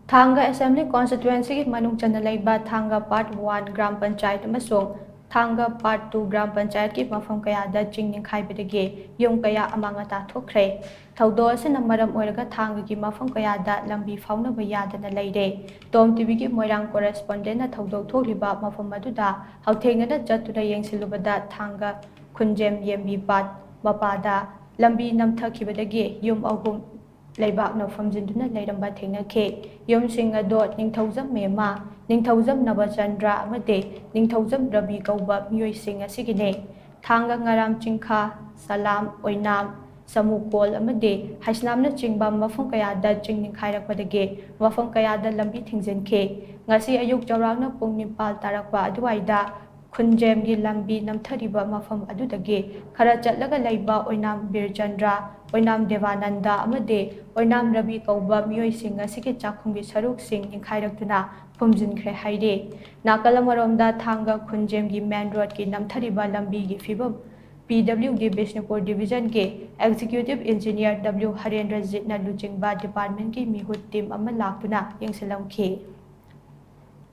थांगा assembly constituency की मनुंग चंद लेबा थांगा part 1 ग्राम पंचायत अमसों थांगा part 2 ग्राम पंचायत की मफम कयादा चिंग निखाइबदगे युम कया अमांग अता थोखरे थौदो असिन मरम ओइरगा थांगा की मफम कयादा लंबी फाउनब यादना लेरे टॉम टीवी की मोइरांग कोरेस्पोंडेंट थौदो थोलिबा मफम अदुदा हौथेंगदा चतुदा येंसिलुबदा थांगा खुंजेम येंबी पाट मपादा लंबी नमथखिबदगे युम अहुम लेबाकना फमजिनदुना लेरंबा थेंगनखे युमसिंग अदो निंथौजम मेमा निंथौजम नवचंद्र अमदे निंथौजम रवि कौबा मियोइसिंग असिगिने थांगा ngaraम चिंखा सलाम ओइनाम समुकोल अमदे हाइस्नामना चिंबा मफम कयादा चिंग निखाइरकपदगे मफम कयादा लंबी थिंजिनखे ngasi अयुक चौरांगना पुंग निपाल तारकपा अदुवाइदा खुंजेमगी लंबी नमथरिबा मफम अदुदगे खरा चटलगा लेबा ओइनाम बीरचंद्र ओइनाम देवानंदा अमदे ओइनाम रवि कौबा मियोइसिंग असिगे चाखुंगी सरुकसिंग निखाइरक्तुना फुमजिनख्रे हाइरे नाकल अमरोमदा थांगा खुंजेमगी मेन रोड की नमथरिबा लंबीगी फिबम PWD बिष्णुपुर डिवीजन के एग्जीक्यूटिव इंजीनियर W हरेंद्रजीत न लुचिंगबा डिपार्टमेंट की मिहुत टीम अमा लाक्तुना येंसिलमखे।